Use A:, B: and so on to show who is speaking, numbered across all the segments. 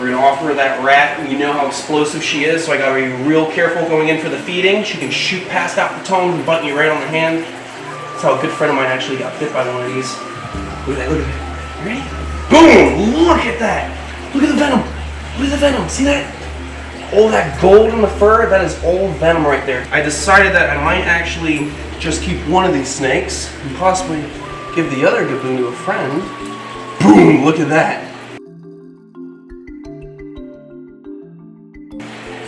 A: We're gonna offer her that rat, and you know how explosive she is, so I gotta be real careful going in for the feeding. She can shoot past out the tongue and button you right on the hand. That's how a good friend of mine actually got bit by one of these. Look at that, look at that. You ready? Boom! Look at that! Look at the venom! Look at the venom! See that? All that gold in the fur, that is all venom right there. I decided that I might actually just keep one of these snakes and possibly give the other Kaboom to a friend. Boom! Look at that.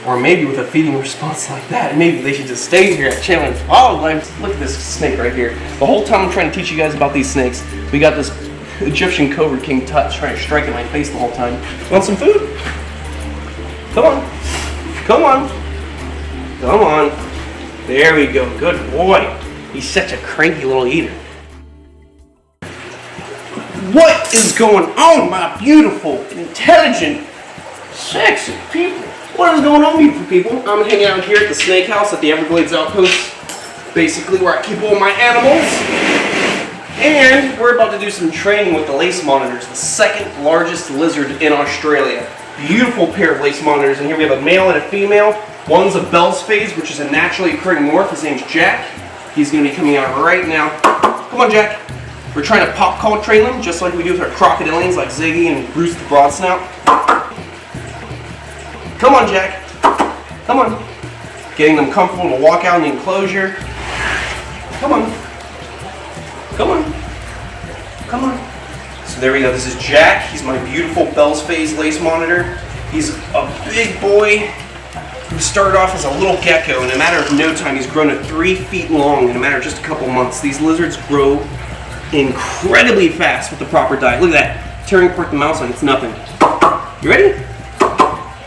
A: Or maybe with a feeding response like that, maybe they should just stay here at Chandler. Oh, look at this snake right here. The whole time I'm trying to teach you guys about these snakes, we got this Egyptian Cobra King touch trying to strike at my face the whole time. Want some food? Come on. Come on. Come on. There we go. Good boy. He's such a cranky little eater. What is going on, my beautiful, intelligent, sexy people? What is going on, beautiful people? I'm hanging out here at the snake house at the Everglades Outpost, basically where I keep all my animals. And we're about to do some training with the lace monitors, the second largest lizard in Australia. Beautiful pair of lace monitors, and here we have a male and a female. One's a Bell's phase, which is a naturally occurring morph. His name's Jack. He's going to be coming out right now. Come on, Jack. We're trying to pop call train them, just like we do with our crocodilians like Ziggy and Bruce the Broadsnout. Come on, Jack. Come on. Getting them comfortable to walk out in the enclosure. Come on. Come on. Come on. So there we go. This is Jack. He's my beautiful Bell's phase lace monitor. He's a big boy who started off as a little gecko. In a matter of no time, he's grown to 3 feet long in a matter of just a couple months. These lizards grow incredibly fast with the proper diet. Look at that. Tearing apart the mouse like it's nothing. You ready?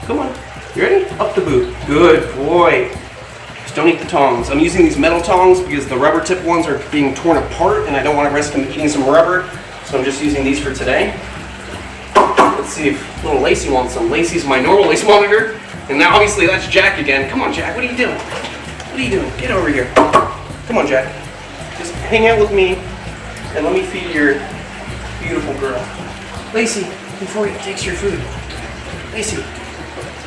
A: Come on. You ready? Up the boot. Good boy. Just don't eat the tongs. I'm using these metal tongs because the rubber tip ones are being torn apart and I don't want to risk him eating some rubber. So I'm just using these for today. Let's see if little Lacey wants some. Lacey's my normal lace monitor. And now obviously that's Jack again. Come on, Jack. What are you doing? What are you doing? Get over here. Come on, Jack. Just hang out with me and let me feed your beautiful girl. Lacey, before he takes your food. Lacey.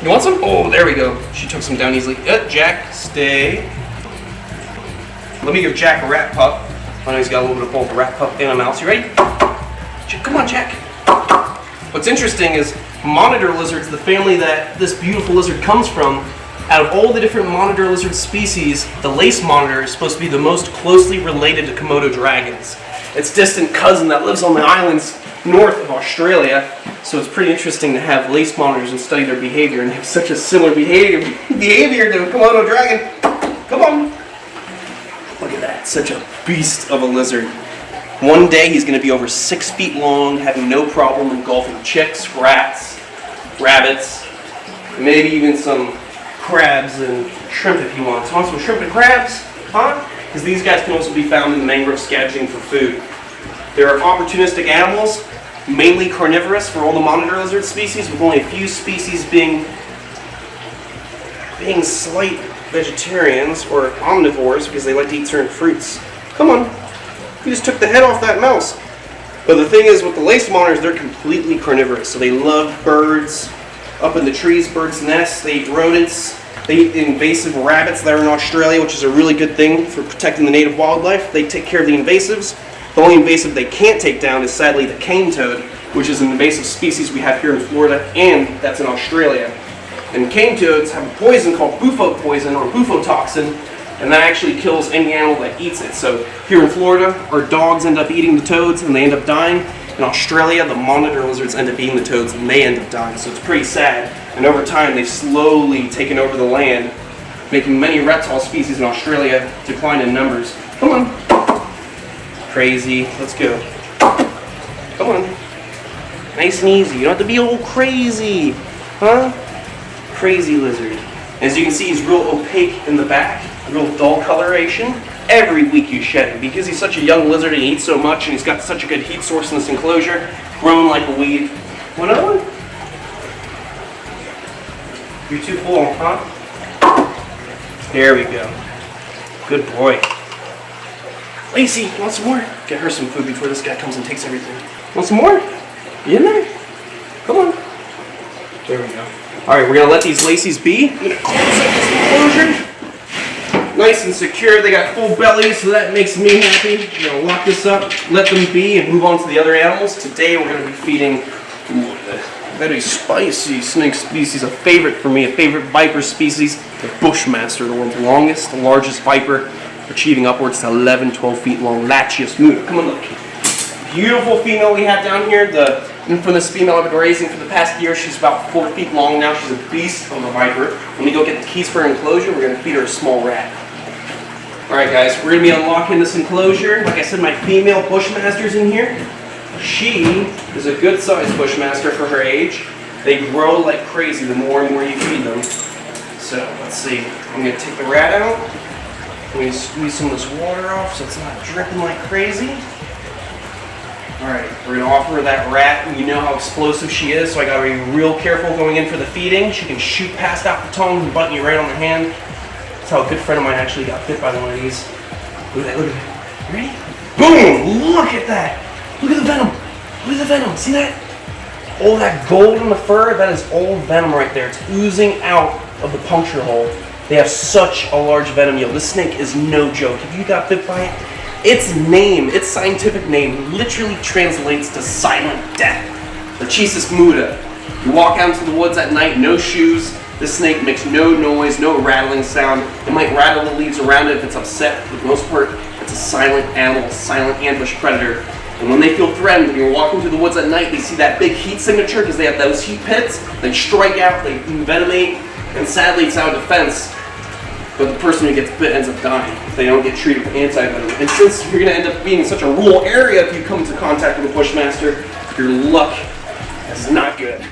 A: You want some? Oh, there we go. She took some down easily. Jack, stay. Let me give Jack a rat pup. I know he's got a little bit of both a rat pup and a mouse. You ready? Come on, Jack. What's interesting is monitor lizards, the family that this beautiful lizard comes from, out of all the different monitor lizard species, the lace monitor is supposed to be the most closely related to Komodo dragons. Its distant cousin that lives on the islands north of Australia. So it's pretty interesting to have lace monitors and study their behavior and have such a similar behavior to a Komodo dragon. Come on. Look at that. Such a beast of a lizard. One day he's going to be over 6 feet long, having no problem engulfing chicks, rats, rabbits, maybe even some crabs and shrimp if he wants. Want some shrimp and crabs? Huh? Because these guys can also be found in the mangrove scavenging for food. They're opportunistic animals, mainly carnivorous for all the monitor lizard species, with only a few species being slight vegetarians or omnivores because they like to eat certain fruits. Come on. You just took the head off that mouse. But the thing is, with the lace monitors, they're completely carnivorous. So they love birds, up in the trees, birds' nests. They eat rodents. They eat invasive rabbits that are in Australia, which is a really good thing for protecting the native wildlife. They take care of the invasives. The only invasive they can't take down is sadly the cane toad, which is an invasive species we have here in Florida, and that's in Australia. And cane toads have a poison called bufo poison or bufotoxin, and that actually kills any animal that eats it. So here in Florida, our dogs end up eating the toads and they end up dying. In Australia, the monitor lizards end up eating the toads and they end up dying. So it's pretty sad. And over time, they've slowly taken over the land, making many reptile species in Australia decline in numbers. Come on. Crazy. Let's go. Come on. Nice and easy. You don't have to be all crazy. Huh? Crazy lizard. As you can see, he's real opaque in the back. Real dull coloration. Every week you shed him because he's such a young lizard and he eats so much and he's got such a good heat source in this enclosure, growing like a weed. One other one? You're too full, huh? There we go. Good boy. Lacey, you want some more? Get her some food before this guy comes and takes everything. Want some more? You in there? Come on. There we go. All right, we're gonna let these lacies be. I'm gonna close up this enclosure. Nice and secure. They got full bellies, so that makes me happy. We're gonna lock this up, let them be, and move on to the other animals. Today we're gonna be feeding a very spicy snake species, a favorite for me, a favorite viper species, the Bushmaster, the world's longest, the largest viper, achieving upwards to 11, 12 feet long, Latius muta. Come on, look. Beautiful female we have down here, the infamous female I've been raising for the past year. She's about 4 feet long now. She's a beast of a viper. When we go get the keys for her enclosure, we're gonna feed her a small rat. All right, guys, we're gonna be unlocking this enclosure. Like I said, my female Bushmaster's in here. She is a good sized Bushmaster for her age. They grow like crazy the more and more you feed them. So let's see, I'm gonna take the rat out. I'm gonna squeeze some of this water off so it's not dripping like crazy. All right, we're gonna offer her that rat. You know how explosive she is, so I gotta be real careful going in for the feeding. She can shoot past out the tongue and button you right on the hand. That's how a good friend of mine actually got bit by one of these. Look at that, look at that. Ready? Boom! Look at that! Look at the venom! Look at the venom, see that? All that gold in the fur, that is all venom right there. It's oozing out of the puncture hole. They have such a large venom yield. This snake is no joke. If you got bit by it, its name, its scientific name, literally translates to silent death. The Latius muta. You walk out into the woods at night, no shoes. This snake makes no noise, no rattling sound. It might rattle the leaves around it if it's upset. For the most part, it's a silent animal, a silent ambush predator. And when they feel threatened, when you're walking through the woods at night, they see that big heat signature because they have those heat pits. They strike out, they envenomate, and sadly it's out of defense. But the person who gets bit ends up dying if they don't get treated with anti-venom. And since you're going to end up being in such a rural area if you come into contact with a Bushmaster, your luck is not good.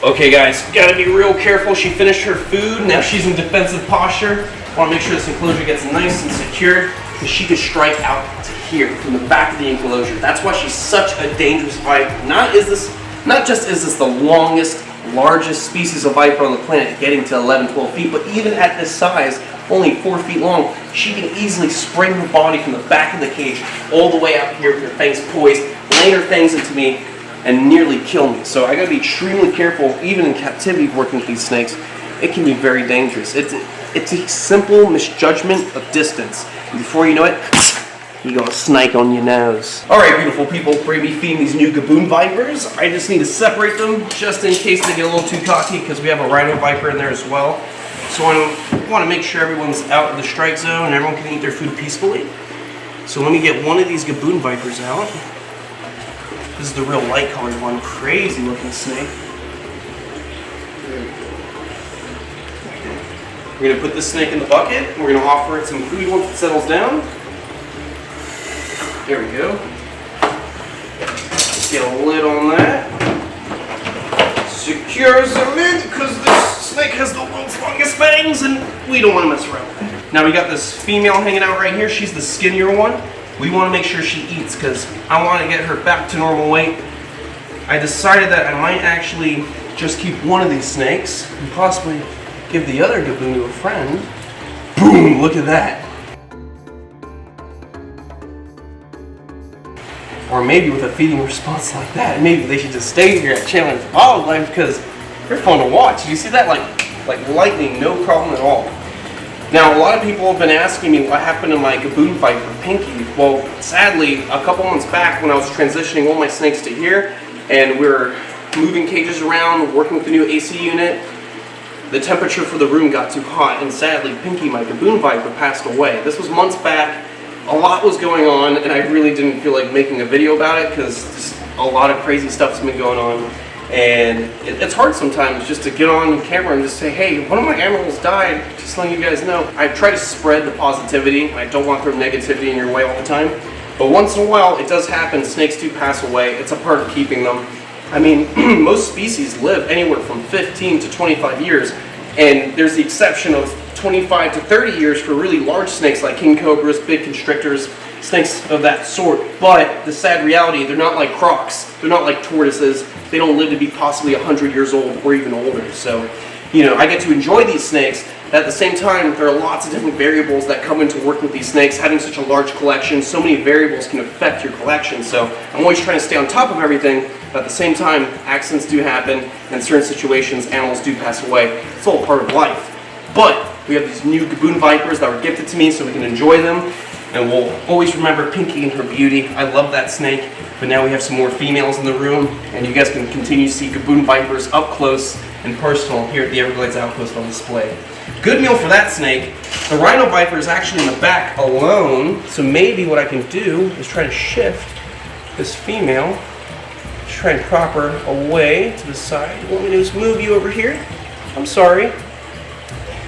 A: Okay guys, gotta be real careful. She finished her food, now she's in defensive posture. Wanna make sure this enclosure gets nice and secured because she could strike out to here from the back of the enclosure. That's why she's such a dangerous viper. Not just is this the longest, largest species of viper on the planet, getting to 11, 12 feet, but even at this size, only 4 feet long, she can easily spring her body from the back of the cage all the way out here with her fangs poised, lay her fangs into me, and nearly kill me. So I gotta be extremely careful, even in captivity working with these snakes. It can be very dangerous. It's a simple misjudgment of distance. And before you know it, you got a snake on your nose. All right, beautiful people, we're gonna be feeding these new Kaboom vipers. I just need to separate them just in case they get a little too cocky because we have a rhino viper in there as well. So I wanna make sure everyone's out of the strike zone and everyone can eat their food peacefully. So let me get one of these Kaboom vipers out. This is the real light colored one, crazy looking snake. We're gonna put this snake in the bucket. We're gonna offer it some food once it settles down. There we go. Get a lid on that. Secures the lid because this snake has the world's longest fangs and we don't want to mess around with it. Now we got this female hanging out right here. She's the skinnier one. We want to make sure she eats because I want to get her back to normal weight. I decided that I might actually just keep one of these snakes and possibly give the other Kaboom to a friend. Boom! Look at that. Or maybe with a feeding response like that, maybe they should just stay here at Chandler's Wildlife because they're fun to watch. You see that? Like lightning, no problem at all. Now, a lot of people have been asking me what happened to my Kaboom fight for Pinky. Well, sadly, a couple months back when I was transitioning all my snakes to here, and we were moving cages around, working with the new AC unit, the temperature for the room got too hot, and sadly, Pinky, my Kaboom viper, passed away. This was months back. A lot was going on, and I really didn't feel like making a video about it because a lot of crazy stuff's been going on. And it's hard sometimes just to get on camera and just say, hey, one of my animals died, just letting you guys know. I try to spread the positivity. I don't want to throw negativity in your way all the time. But once in a while, it does happen. Snakes do pass away. It's a part of keeping them. I mean, most species live anywhere from 15 to 25 years, and there's the exception of 25 to 30 years for really large snakes like king cobras, big constrictors, snakes of that sort. But the sad reality, they're not like crocs, they're not like tortoises, they don't live to be possibly 100 years old or even older. So, you know, I get to enjoy these snakes. At the same time, there are lots of different variables that come into working with these snakes. Having such a large collection, so many variables can affect your collection. So I'm always trying to stay on top of everything, but at the same time, accidents do happen, and in certain situations, animals do pass away. It's all part of life. But we have these new Kaboom vipers that were gifted to me so we can enjoy them. And we'll always remember Pinky and her beauty. I love that snake. But now we have some more females in the room, and you guys can continue to see Kaboom vipers up close and personal here at the Everglades Outpost on display. Good meal for that snake. The rhino viper is actually in the back alone, so maybe what I can do is try to shift this female, try and prop her away to the side. You want me to just move you over here? I'm sorry.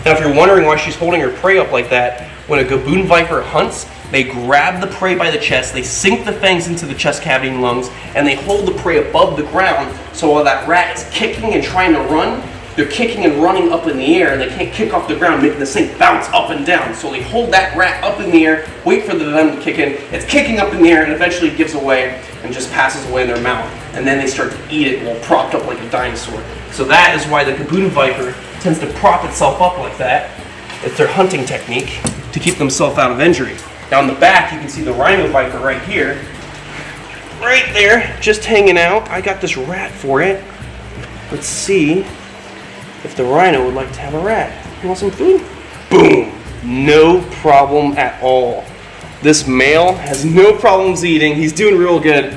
A: Now if you're wondering why she's holding her prey up like that, when a Kaboom viper hunts, they grab the prey by the chest, they sink the fangs into the chest cavity and lungs, and they hold the prey above the ground, so while that rat is kicking and trying to run, they're kicking and running up in the air, and they can't kick off the ground, making the snake bounce up and down. So they hold that rat up in the air, wait for the venom to kick in, it's kicking up in the air, and eventually it gives away and just passes away in their mouth. And then they start to eat it while propped up like a dinosaur. So that is why the Kaboom viper tends to prop itself up like that. It's their hunting technique to keep themselves out of injury. Now in the back, you can see the rhino viper right here. Right there, just hanging out. I got this rat for it. Let's see if the rhino would like to have a rat. You want some food? Boom! No problem at all. This male has no problems eating. He's doing real good.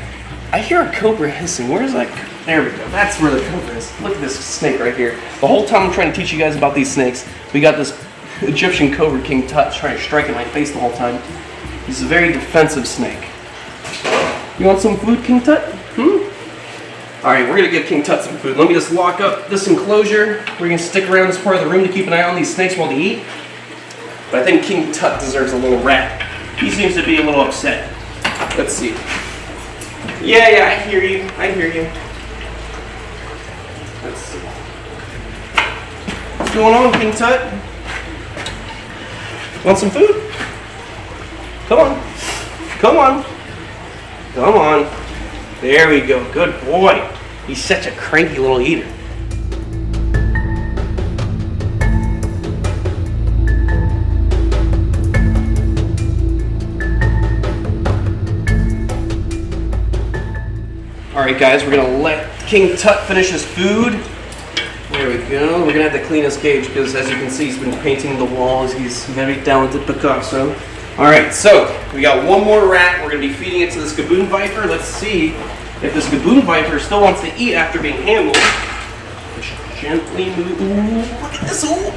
A: I hear a cobra hissing. Where's that? There we go. That's where the cobra is. Look at this snake right here. The whole time I'm trying to teach you guys about these snakes, we got this Egyptian cobra King Tut trying to strike in my face the whole time. He's a very defensive snake. You want some food, King Tut? Alright, we're going to give King Tut some food. Let me just lock up this enclosure. We're going to stick around this part of the room to keep an eye on these snakes while they eat. But I think King Tut deserves a little rat. He seems to be a little upset. Let's see. Yeah, I hear you. I hear you. Let's see. What's going on, King Tut? Want some food? Come on. Come on. Come on. There we go. Good boy. He's such a cranky little eater. Alright guys, we're going to let King Tut finish his food. There we go. We're going to have to clean his cage because as you can see he's been painting the walls. He's very talented Picasso. Alright, so we got one more rat. We're going to be feeding it to this Kaboom viper. Let's see if this Kaboom viper still wants to eat after being handled. Just gently move. Ooh, look at this. Ooh.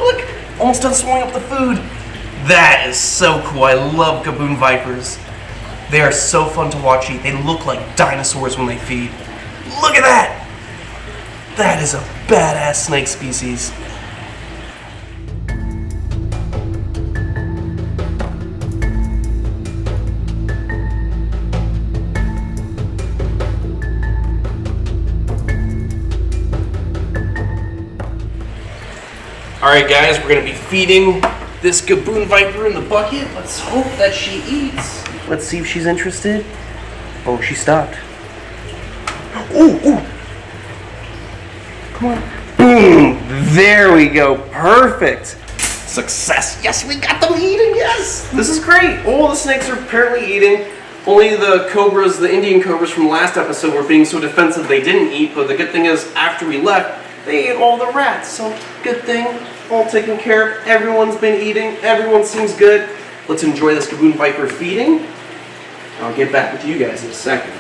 A: Look. Almost done swallowing up the food. That is so cool. I love Kaboom vipers. They are so fun to watch eat. They look like dinosaurs when they feed. Look at that! That is a badass snake species. Alright guys, we're going to be feeding this Kaboom viper in the bucket. Let's hope that she eats. Let's see if she's interested. Oh, she stopped. Ooh. Come on. Boom. There we go. Perfect. Success. Yes, we got them eating. Yes. This is great. All the snakes are apparently eating. Only the cobras, the Indian cobras from last episode were being so defensive they didn't eat. But the good thing is, after we left, they ate all the rats. So, good thing. All taken care of. Everyone's been eating. Everyone seems good. Let's enjoy this Kaboom viper feeding. I'll get back with you guys in a second.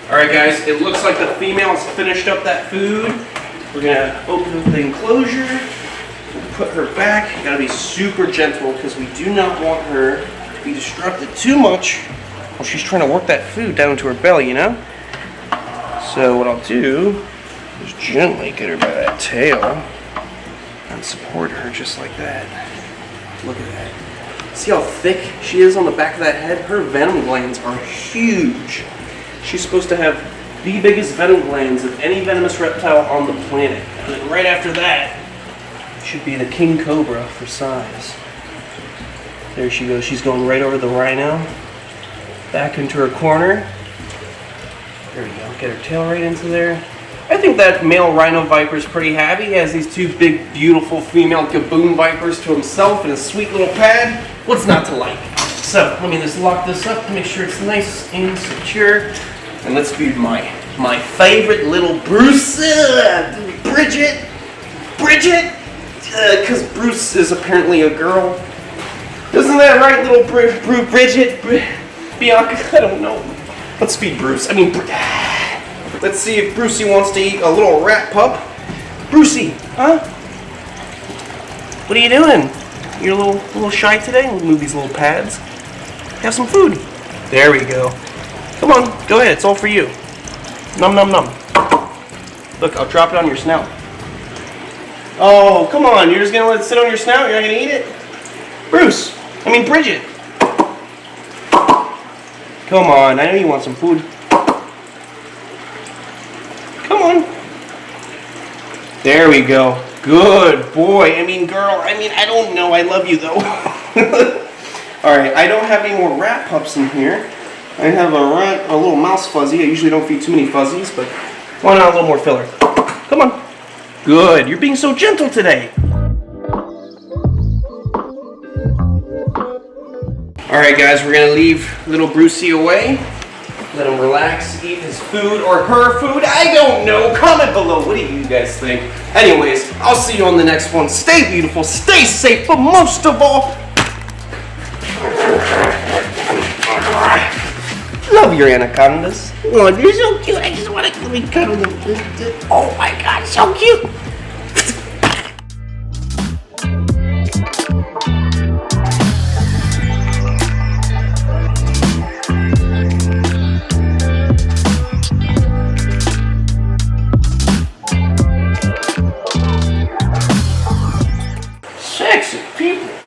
A: Alright guys, it looks like the female's finished up that food. We're going to open up the enclosure, put her back. You gotta be super gentle because we do not want her to be disrupted too much while she's trying to work that food down into her belly, you know? So what I'll do Just gently get her by that tail and support her just like that. Look at that. See how thick she is on the back of that head? Her venom glands are huge. She's supposed to have the biggest venom glands of any venomous reptile on the planet. And then right after that should be the king cobra for size. There she goes. She's going right over the rhino. Back into her corner. There we go. Get her tail right into there. I think that male rhino viper is pretty happy. He has these two big, beautiful female Kaboom vipers to himself in a sweet little pad. What's not to like? So let me just lock this up to make sure it's nice and secure. And let's feed my favorite little Bruce, Bridget, because Bruce is apparently a girl. Isn't that right, little Bridget, Bianca? I don't know. Let's feed Bruce. Let's see if Brucey wants to eat a little rat pup. Brucey, huh? What are you doing? You're a little shy today? We'll move these little pads. Have some food. There we go. Come on, go ahead. It's all for you. Nom nom nom. Look, I'll drop it on your snout. Oh, come on. You're just gonna let it sit on your snout? You're not gonna eat it? Bridget. Come on. I know you want some food. Come on. There we go. Good boy. Girl. I don't know. I love you though. Alright, I don't have any more rat pups in here. I have a little mouse fuzzy. I usually don't feed too many fuzzies, but why not a little more filler? Come on. Good. You're being so gentle today. Alright guys, we're going to leave little Brucey away. Let him relax, eat his food or her food. I don't know. Comment below. What do you guys think? Anyways, I'll see you on the next one. Stay beautiful, stay safe, but most of all, love your anacondas. Oh, you're so cute. I just want to let me cuddle them. Oh my God, so cute.